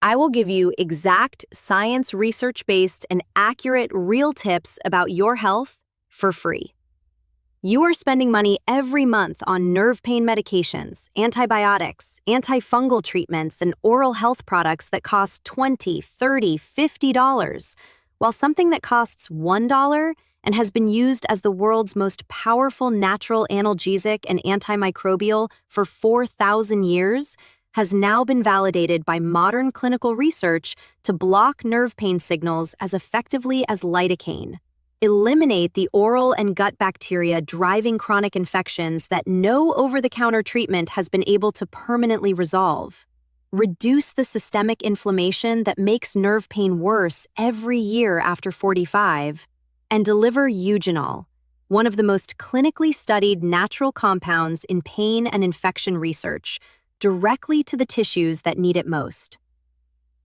I will give you exact science research-based and accurate real tips about your health for free. You are spending money every month on nerve pain medications, antibiotics, antifungal treatments, and oral health products that cost $20, $30, $50, while something that costs $1 and has been used as the world's most powerful natural analgesic and antimicrobial for 4,000 years has now been validated by modern clinical research to block nerve pain signals as effectively as lidocaine. Eliminate the oral and gut bacteria driving chronic infections that no over-the-counter treatment has been able to permanently resolve. Reduce the systemic inflammation that makes nerve pain worse every year after 45. And deliver eugenol, one of the most clinically studied natural compounds in pain and infection research, directly to the tissues that need it most.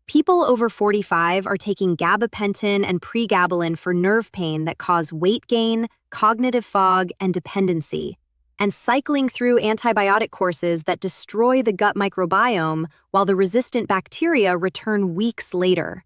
People over 45 are taking gabapentin and pregabalin for nerve pain that cause weight gain, cognitive fog, and dependency, and cycling through antibiotic courses that destroy the gut microbiome while the resistant bacteria return weeks later.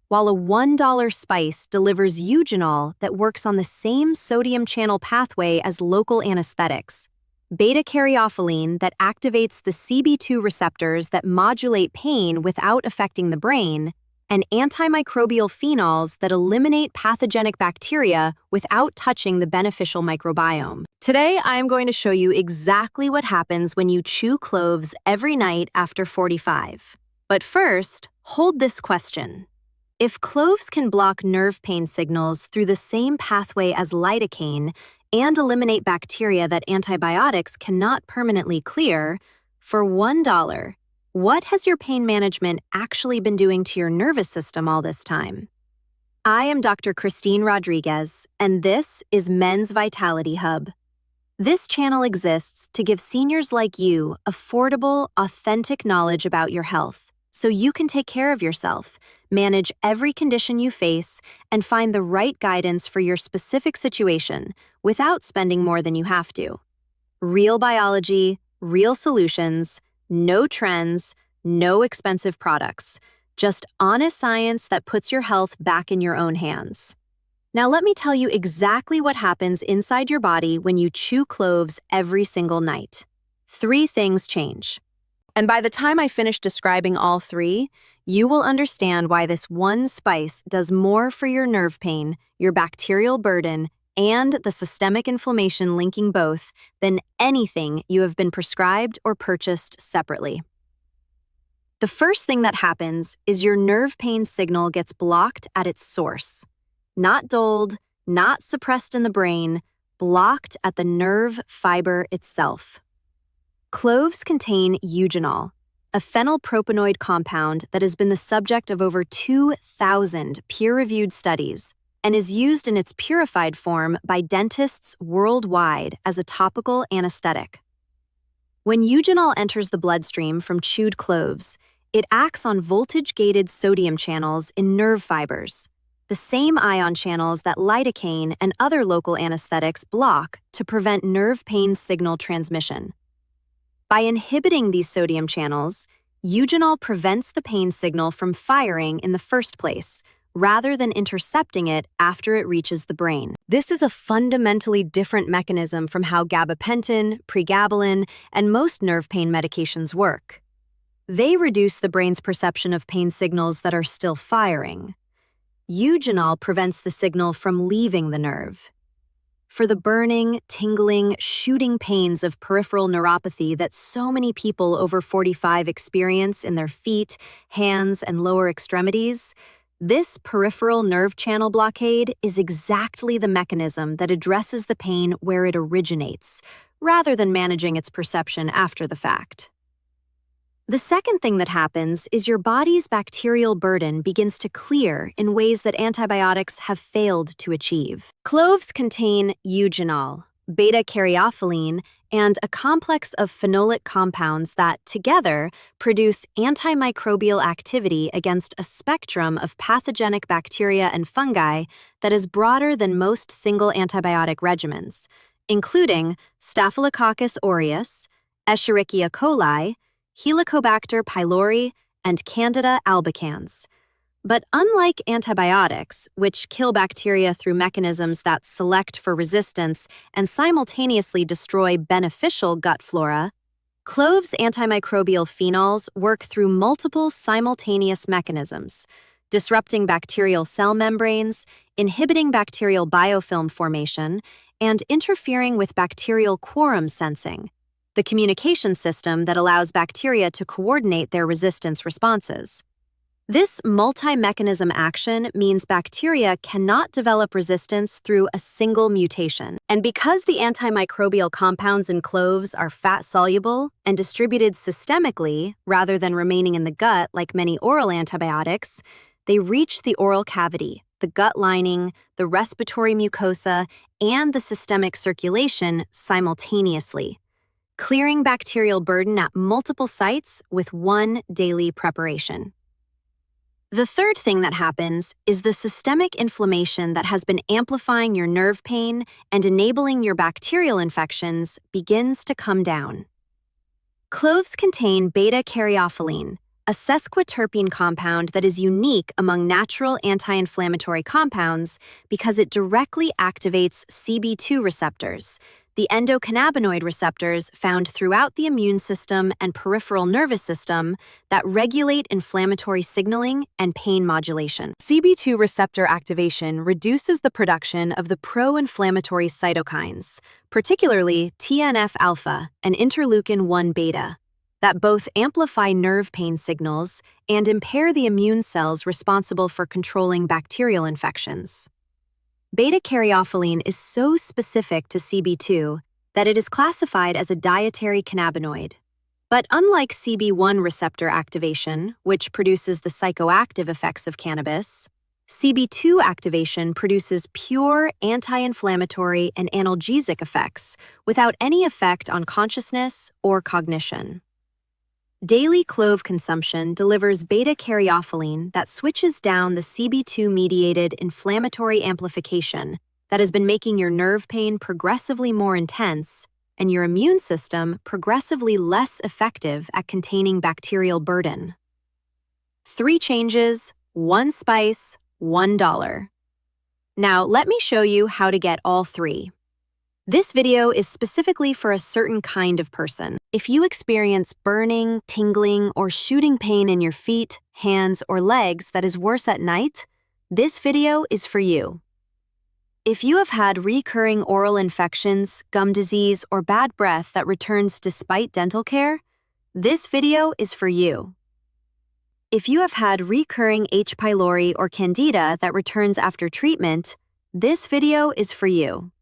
While a $1 spice delivers eugenol that works on the same sodium channel pathway as local anesthetics, beta-caryophyllene that activates the CB2 receptors that modulate pain without affecting the brain, and antimicrobial phenols that eliminate pathogenic bacteria without touching the beneficial microbiome. Today, I am going to show you exactly what happens when you chew cloves every night after 45. But first, hold this question. If cloves can block nerve pain signals through the same pathway as lidocaine and eliminate bacteria that antibiotics cannot permanently clear, for $1, what has your pain management actually been doing to your nervous system all this time? I am Dr. Christine Rodriguez, and this is Men's Vitality Hub. This channel exists to give seniors like you affordable, authentic knowledge about your health, so you can take care of yourself, manage every condition you face, and find the right guidance for your specific situation without spending more than you have to. Real biology, real solutions, no trends, no expensive products, just honest science that puts your health back in your own hands. Now let me tell you exactly what happens inside your body when you chew cloves every single night. 3 things change. And by the time I finish describing all 3, you will understand why this one spice does more for your nerve pain, your bacterial burden, and the systemic inflammation linking both than anything you have been prescribed or purchased separately. The first thing that happens is your nerve pain signal gets blocked at its source. Not dulled, not suppressed in the brain, blocked at the nerve fiber itself. Cloves contain eugenol, a phenylpropanoid compound that has been the subject of over 2,000 peer-reviewed studies and is used in its purified form by dentists worldwide as a topical anesthetic. When eugenol enters the bloodstream from chewed cloves, it acts on voltage-gated sodium channels in nerve fibers, the same ion channels that lidocaine and other local anesthetics block to prevent nerve pain signal transmission. By inhibiting these sodium channels, eugenol prevents the pain signal from firing in the first place, rather than intercepting it after it reaches the brain. This is a fundamentally different mechanism from how gabapentin, pregabalin, and most nerve pain medications work. They reduce the brain's perception of pain signals that are still firing. Eugenol prevents the signal from leaving the nerve. For the burning, tingling, shooting pains of peripheral neuropathy that so many people over 45 experience in their feet, hands, and lower extremities, this peripheral nerve channel blockade is exactly the mechanism that addresses the pain where it originates, rather than managing its perception after the fact. The second thing that happens is your body's bacterial burden begins to clear in ways that antibiotics have failed to achieve. Cloves contain eugenol, beta-caryophyllene, and a complex of phenolic compounds that, together, produce antimicrobial activity against a spectrum of pathogenic bacteria and fungi that is broader than most single antibiotic regimens, including Staphylococcus aureus, Escherichia coli, Helicobacter pylori, and Candida albicans. But unlike antibiotics, which kill bacteria through mechanisms that select for resistance and simultaneously destroy beneficial gut flora, Cloves' antimicrobial phenols work through multiple simultaneous mechanisms, disrupting bacterial cell membranes, inhibiting bacterial biofilm formation, and interfering with bacterial quorum sensing, the communication system that allows bacteria to coordinate their resistance responses. This multi-mechanism action means bacteria cannot develop resistance through a single mutation. And because the antimicrobial compounds in cloves are fat-soluble and distributed systemically rather than remaining in the gut like many oral antibiotics, they reach the oral cavity, the gut lining, the respiratory mucosa, and the systemic circulation simultaneously, clearing bacterial burden at multiple sites with one daily preparation. The third thing that happens is the systemic inflammation that has been amplifying your nerve pain and enabling your bacterial infections begins to come down. Cloves contain beta-caryophyllene, a sesquiterpene compound that is unique among natural anti-inflammatory compounds because it directly activates CB2 receptors, the endocannabinoid receptors found throughout the immune system and peripheral nervous system that regulate inflammatory signaling and pain modulation. CB2 receptor activation reduces the production of the pro-inflammatory cytokines, particularly TNF-alpha and interleukin-1 beta, that both amplify nerve pain signals and impair the immune cells responsible for controlling bacterial infections. Beta-caryophyllene is so specific to CB2 that it is classified as a dietary cannabinoid. But unlike CB1 receptor activation, which produces the psychoactive effects of cannabis, CB2 activation produces pure anti-inflammatory and analgesic effects without any effect on consciousness or cognition. Daily clove consumption delivers beta-caryophyllene that switches down the CB2-mediated inflammatory amplification that has been making your nerve pain progressively more intense and your immune system progressively less effective at containing bacterial burden. 3 changes, 1 spice, $1. Now, let me show you how to get all 3. This video is specifically for a certain kind of person. If you experience burning, tingling, or shooting pain in your feet, hands, or legs that is worse at night, this video is for you. If you have had recurring oral infections, gum disease, or bad breath that returns despite dental care, this video is for you. If you have had recurring H. pylori or candida that returns after treatment, this video is for you.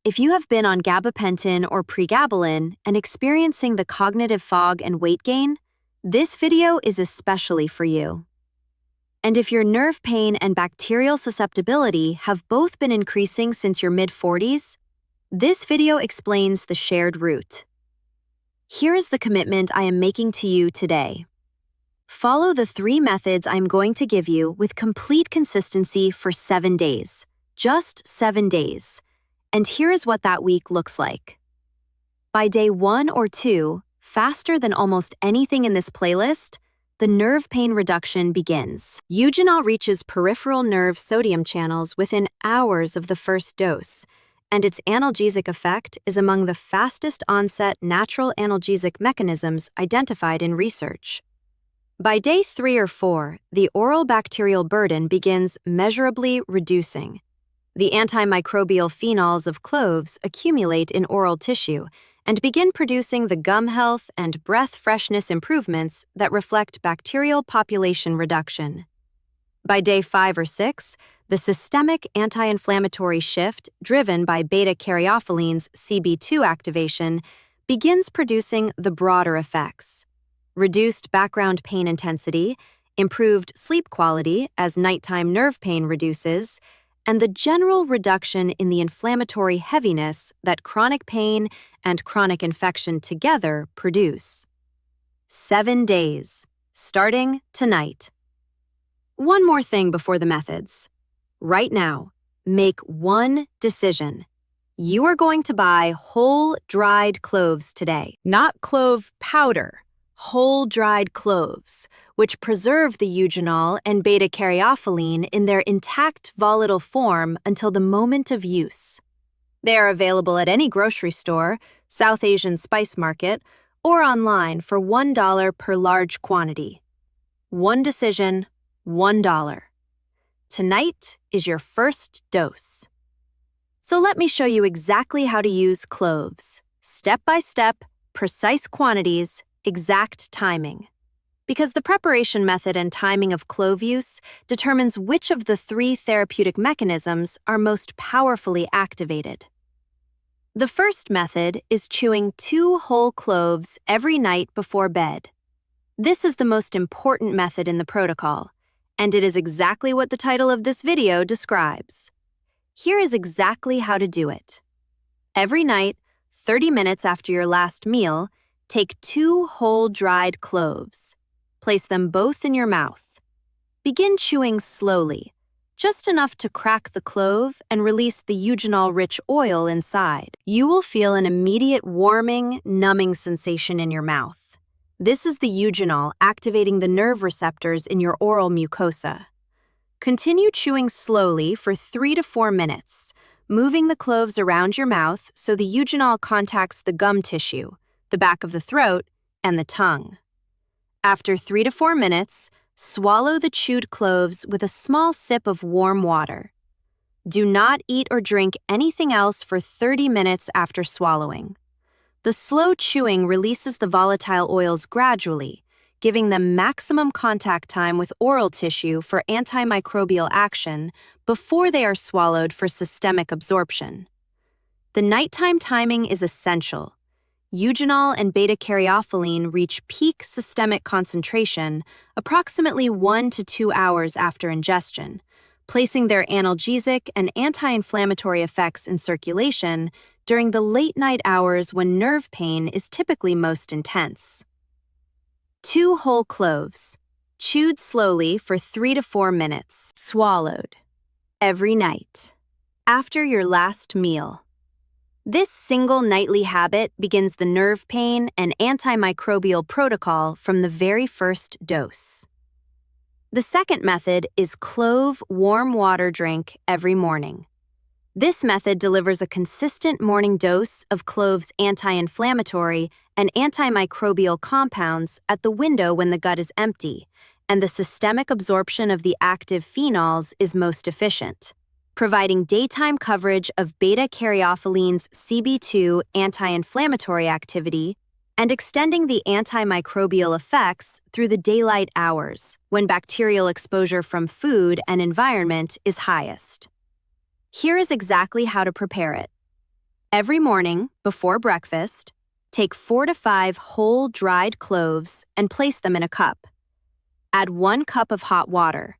If you have been on Gabapentin or pregabalin and experiencing the cognitive fog and weight gain, this video is especially for you. And if your nerve pain and bacterial susceptibility have both been increasing since your mid-40s, this video explains the shared root. Here is the commitment I am making to you today. Follow the 3 methods I'm going to give you with complete consistency for 7 days. Just 7 days. And here is what that week looks like. By day 1 or 2, faster than almost anything in this playlist, the nerve pain reduction begins. Eugenol reaches peripheral nerve sodium channels within hours of the first dose, and its analgesic effect is among the fastest onset natural analgesic mechanisms identified in research. By day 3 or 4, the oral bacterial burden begins measurably reducing. The antimicrobial phenols of cloves accumulate in oral tissue and begin producing the gum health and breath freshness improvements that reflect bacterial population reduction. By day 5 or 6, the systemic anti-inflammatory shift driven by beta-caryophylene's CB2 activation begins producing the broader effects. Reduced background pain intensity, improved sleep quality as nighttime nerve pain reduces, and the general reduction in the inflammatory heaviness that chronic pain and chronic infection together produce. 7 days, starting tonight. One more thing before the methods. Right now, make one decision. You are going to buy whole dried cloves today. Not clove powder, whole dried cloves, which preserve the eugenol and beta-caryophyllene in their intact volatile form until the moment of use. They are available at any grocery store, South Asian spice market, or online for $1 per large quantity. One decision, $1. Tonight is your first dose. So let me show you exactly how to use cloves. Step by step, precise quantities, exact timing. Because the preparation method and timing of clove use determines which of the 3 therapeutic mechanisms are most powerfully activated. The first method is chewing 2 whole cloves every night before bed. This is the most important method in the protocol, and it is exactly what the title of this video describes. Here is exactly how to do it. Every night, 30 minutes after your last meal, take 2 whole dried cloves. Place them both in your mouth. Begin chewing slowly, just enough to crack the clove and release the eugenol-rich oil inside. You will feel an immediate warming, numbing sensation in your mouth. This is the eugenol activating the nerve receptors in your oral mucosa. Continue chewing slowly for 3 to 4 minutes, moving the cloves around your mouth so the eugenol contacts the gum tissue, the back of the throat, and the tongue. After 3 to 4 minutes, swallow the chewed cloves with a small sip of warm water. Do not eat or drink anything else for 30 minutes after swallowing. The slow chewing releases the volatile oils gradually, giving them maximum contact time with oral tissue for antimicrobial action before they are swallowed for systemic absorption. The nighttime timing is essential. Eugenol and beta-caryophyllene reach peak systemic concentration approximately 1 to 2 hours after ingestion, placing their analgesic and anti-inflammatory effects in circulation during the late-night hours when nerve pain is typically most intense. 2 whole cloves, chewed slowly for 3 to 4 minutes, swallowed, every night, after your last meal. This single nightly habit begins the nerve pain and antimicrobial protocol from the very first dose. The second method is clove warm water drink every morning. This method delivers a consistent morning dose of cloves' anti-inflammatory and antimicrobial compounds at the window when the gut is empty, and the systemic absorption of the active phenols is most efficient, providing daytime coverage of beta-caryophyllane's CB2 anti-inflammatory activity and extending the antimicrobial effects through the daylight hours, when bacterial exposure from food and environment is highest. Here is exactly how to prepare it. Every morning, before breakfast, take 4 to 5 whole dried cloves and place them in a cup. Add 1 cup of hot water.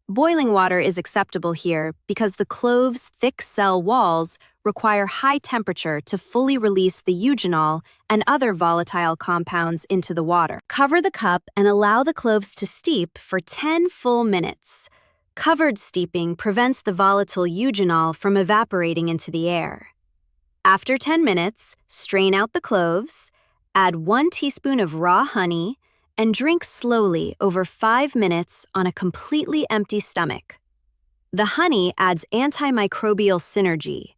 Boiling water is acceptable here because the cloves' thick cell walls require high temperature to fully release the eugenol and other volatile compounds into the water. Cover the cup and allow the cloves to steep for 10 full minutes. Covered steeping prevents the volatile eugenol from evaporating into the air. After 10 minutes, strain out the cloves, add 1 teaspoon of raw honey, and drink slowly over 5 minutes on a completely empty stomach. The honey adds antimicrobial synergy.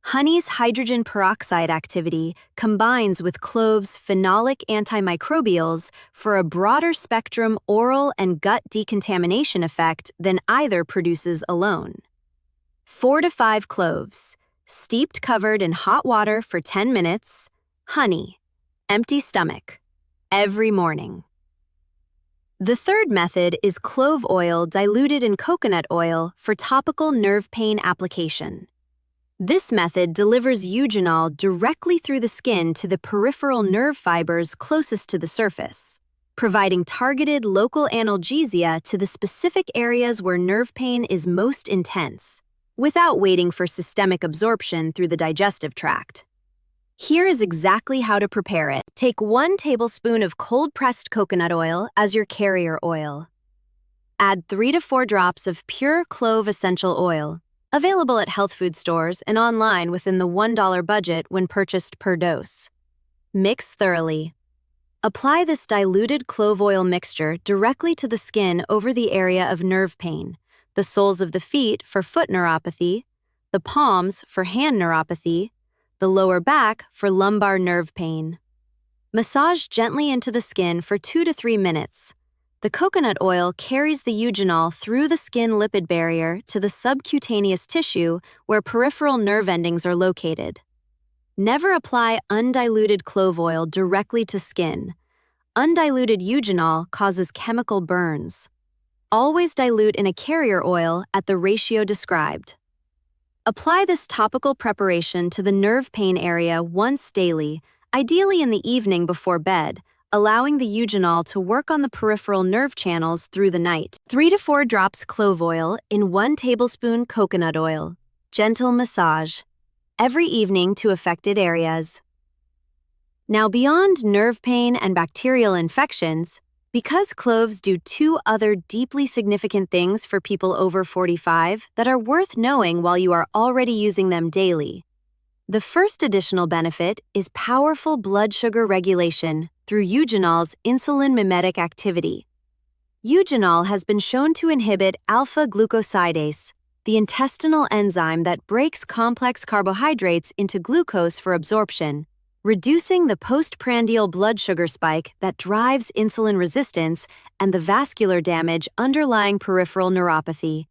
Honey's hydrogen peroxide activity combines with cloves' phenolic antimicrobials for a broader spectrum oral and gut decontamination effect than either produces alone. 4 to 5 cloves, steeped covered in hot water for 10 minutes, honey, empty stomach, every morning. The third method is clove oil diluted in coconut oil for topical nerve pain application. This method delivers eugenol directly through the skin to the peripheral nerve fibers closest to the surface, providing targeted local analgesia to the specific areas where nerve pain is most intense, without waiting for systemic absorption through the digestive tract. Here is exactly how to prepare it. Take 1 tablespoon of cold-pressed coconut oil as your carrier oil. Add 3 to 4 drops of pure clove essential oil, available at health food stores and online within the $1 budget when purchased per dose. Mix thoroughly. Apply this diluted clove oil mixture directly to the skin over the area of nerve pain, the soles of the feet for foot neuropathy, the palms for hand neuropathy, the lower back for lumbar nerve pain. Massage gently into the skin for 2 to 3 minutes. The coconut oil carries the eugenol through the skin lipid barrier to the subcutaneous tissue where peripheral nerve endings are located. Never apply undiluted clove oil directly to skin. Undiluted eugenol causes chemical burns. Always dilute in a carrier oil at the ratio described. Apply this topical preparation to the nerve pain area once daily, ideally in the evening before bed, allowing the eugenol to work on the peripheral nerve channels through the night. 3 to 4 drops clove oil in 1 tablespoon coconut oil. Gentle massage. Every evening to affected areas. Now, beyond nerve pain and bacterial infections, because cloves do 2 other deeply significant things for people over 45 that are worth knowing while you are already using them daily. The first additional benefit is powerful blood sugar regulation through eugenol's insulin mimetic activity. Eugenol has been shown to inhibit alpha-glucosidase, the intestinal enzyme that breaks complex carbohydrates into glucose for absorption, reducing the postprandial blood sugar spike that drives insulin resistance and the vascular damage underlying peripheral neuropathy.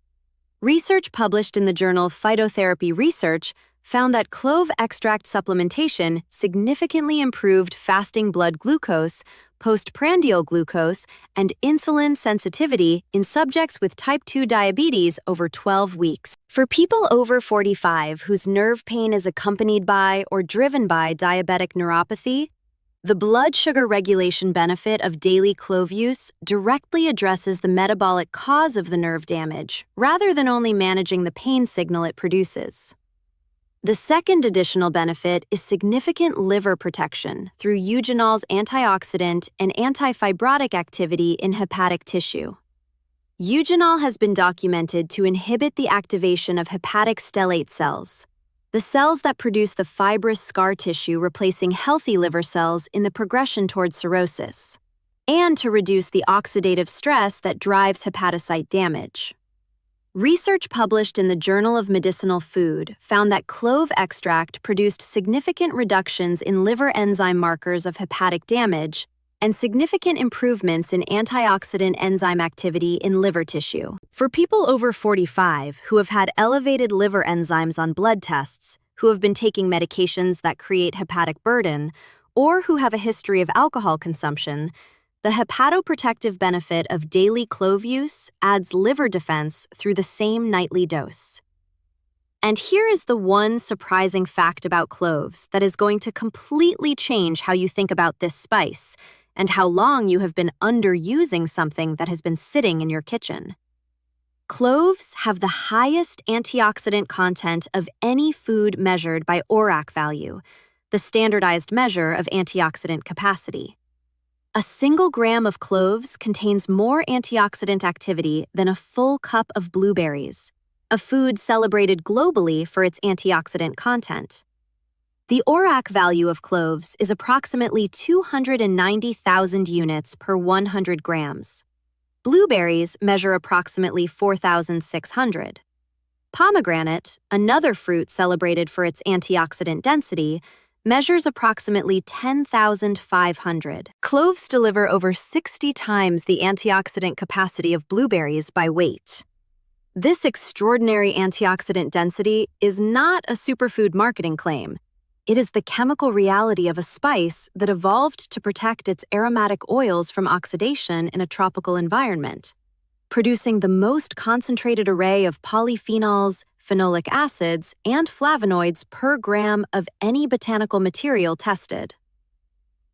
Research published in the journal Phytotherapy Research found that clove extract supplementation significantly improved fasting blood glucose, postprandial glucose, and insulin sensitivity in subjects with type 2 diabetes over 12 weeks. For people over 45 whose nerve pain is accompanied by or driven by diabetic neuropathy, the blood sugar regulation benefit of daily clove use directly addresses the metabolic cause of the nerve damage, rather than only managing the pain signal it produces. The second additional benefit is significant liver protection through eugenol's antioxidant and antifibrotic activity in hepatic tissue. Eugenol has been documented to inhibit the activation of hepatic stellate cells, the cells that produce the fibrous scar tissue replacing healthy liver cells in the progression toward cirrhosis, and to reduce the oxidative stress that drives hepatocyte damage. Research published in the Journal of Medicinal Food found that clove extract produced significant reductions in liver enzyme markers of hepatic damage and significant improvements in antioxidant enzyme activity in liver tissue. For people over 45 who have had elevated liver enzymes on blood tests, who have been taking medications that create hepatic burden, or who have a history of alcohol consumption, the hepatoprotective benefit of daily clove use adds liver defense through the same nightly dose. And here is the one surprising fact about cloves that is going to completely change how you think about this spice and how long you have been underusing something that has been sitting in your kitchen. Cloves have the highest antioxidant content of any food measured by ORAC value, the standardized measure of antioxidant capacity. A single gram of cloves contains more antioxidant activity than a full cup of blueberries, a food celebrated globally for its antioxidant content. The ORAC value of cloves is approximately 290,000 units per 100 grams. Blueberries measure approximately 4,600. Pomegranate, another fruit celebrated for its antioxidant density, measures approximately 10,500. Cloves deliver over 60 times the antioxidant capacity of blueberries by weight. This extraordinary antioxidant density is not a superfood marketing claim. It is the chemical reality of a spice that evolved to protect its aromatic oils from oxidation in a tropical environment, producing the most concentrated array of polyphenols, phenolic acids, and flavonoids per gram of any botanical material tested.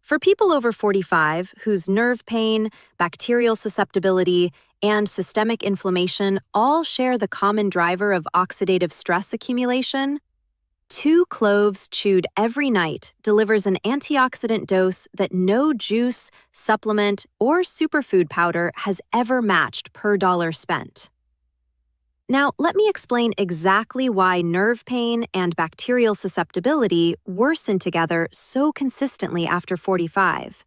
For people over 45 whose nerve pain, bacterial susceptibility, and systemic inflammation all share the common driver of oxidative stress accumulation, 2 cloves chewed every night delivers an antioxidant dose that no juice, supplement, or superfood powder has ever matched per dollar spent. Now, let me explain exactly why nerve pain and bacterial susceptibility worsen together so consistently after 45.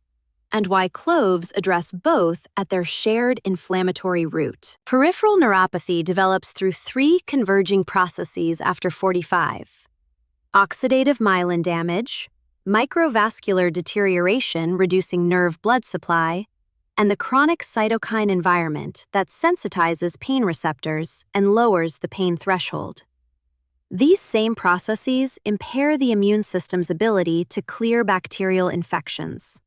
and why cloves address both at their shared inflammatory root. Peripheral neuropathy develops through three converging processes after 45: oxidative myelin damage, microvascular deterioration reducing nerve blood supply, and the chronic cytokine environment that sensitizes pain receptors and lowers the pain threshold. These same processes impair the immune system's ability to clear bacterial infections.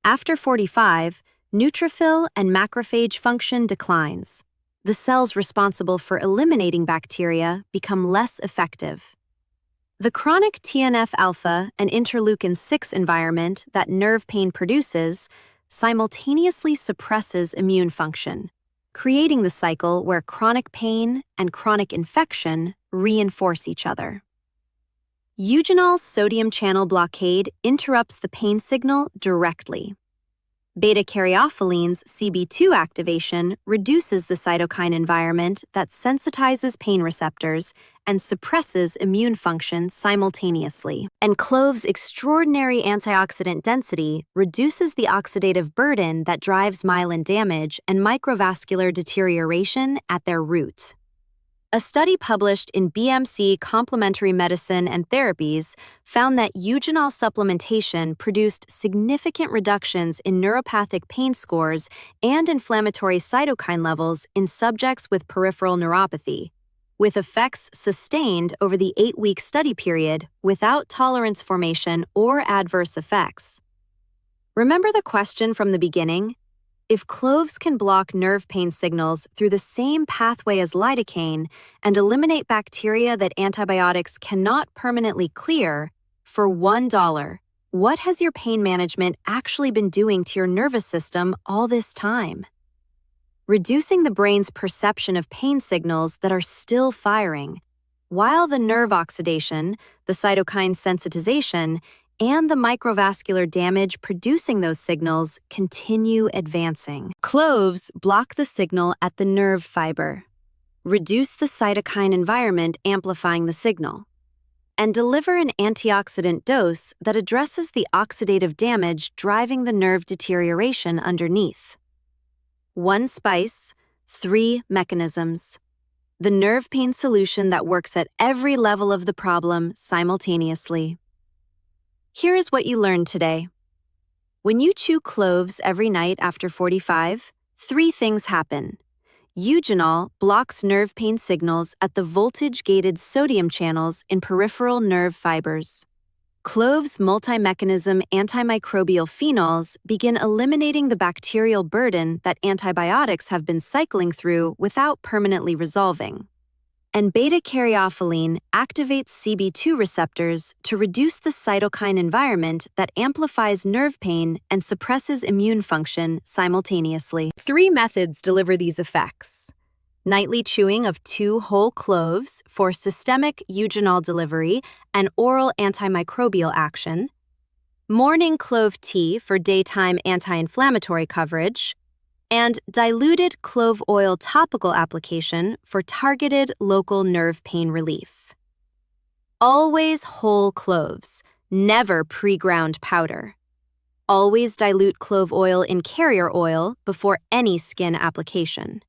After 45, neutrophil and macrophage function declines. The cells responsible for eliminating bacteria become less effective. The chronic TNF-alpha and interleukin-6 environment that nerve pain produces simultaneously suppresses immune function, creating the cycle where chronic pain and chronic infection reinforce each other. Eugenol's sodium channel blockade interrupts the pain signal directly. Beta-caryophylene's CB2 activation reduces the cytokine environment that sensitizes pain receptors and suppresses immune function simultaneously. And cloves' extraordinary antioxidant density reduces the oxidative burden that drives myelin damage and microvascular deterioration at their root. A study published in BMC Complementary Medicine and Therapies found that eugenol supplementation produced significant reductions in neuropathic pain scores and inflammatory cytokine levels in subjects with peripheral neuropathy, with effects sustained over the 8-week study period without tolerance formation or adverse effects. Remember the question from the beginning? If cloves can block nerve pain signals through the same pathway as lidocaine and eliminate bacteria that antibiotics cannot permanently clear, for $1, what has your pain management actually been doing to your nervous system all this time? Reducing the brain's perception of pain signals that are still firing, while the nerve oxidation, the cytokine sensitization, and the microvascular damage producing those signals continue advancing. Cloves block the signal at the nerve fiber, reduce the cytokine environment amplifying the signal, and deliver an antioxidant dose that addresses the oxidative damage driving the nerve deterioration underneath. One spice, three mechanisms. The nerve pain solution that works at every level of the problem simultaneously. Here is what you learned today. When you chew cloves every night after 45, three things happen. Eugenol blocks nerve pain signals at the voltage-gated sodium channels in peripheral nerve fibers. Cloves' multi-mechanism antimicrobial phenols begin eliminating the bacterial burden that antibiotics have been cycling through without permanently resolving. And beta-caryophyllene activates CB2 receptors to reduce the cytokine environment that amplifies nerve pain and suppresses immune function simultaneously. Three methods deliver these effects: nightly chewing of 2 whole cloves for systemic eugenol delivery and oral antimicrobial action, morning clove tea for daytime anti-inflammatory coverage, and diluted clove oil topical application for targeted local nerve pain relief. Always whole cloves, never pre-ground powder. Always dilute clove oil in carrier oil before any skin application.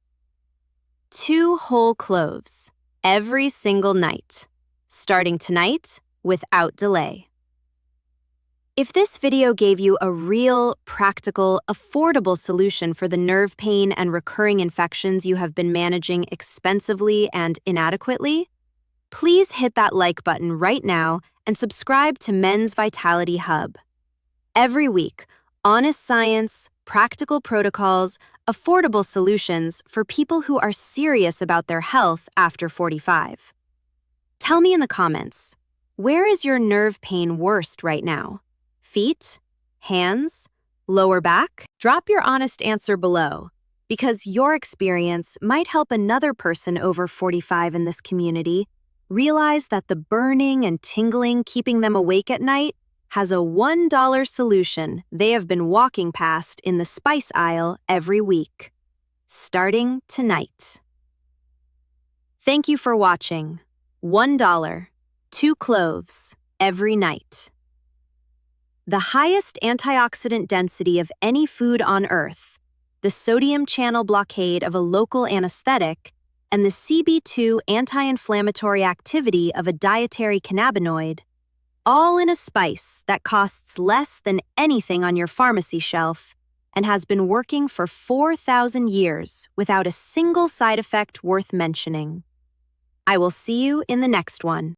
2 whole cloves, every single night, starting tonight without delay. If this video gave you a real, practical, affordable solution for the nerve pain and recurring infections you have been managing expensively and inadequately, please hit that like button right now and subscribe to Men's Vitality Hub. Every week, honest science, practical protocols, affordable solutions for people who are serious about their health after 45. Tell me in the comments, where is your nerve pain worst right now? Feet? Hands? Lower back? Drop your honest answer below, because your experience might help another person over 45 in this community realize that the burning and tingling keeping them awake at night has a $1 solution they have been walking past in the spice aisle every week, starting tonight. Thank you for watching. $1, 2 cloves, every night. the highest antioxidant density of any food on Earth, the sodium channel blockade of a local anesthetic, and the CB2 anti-inflammatory activity of a dietary cannabinoid, all in a spice that costs less than anything on your pharmacy shelf and has been working for 4,000 years without a single side effect worth mentioning. I will see you in the next one.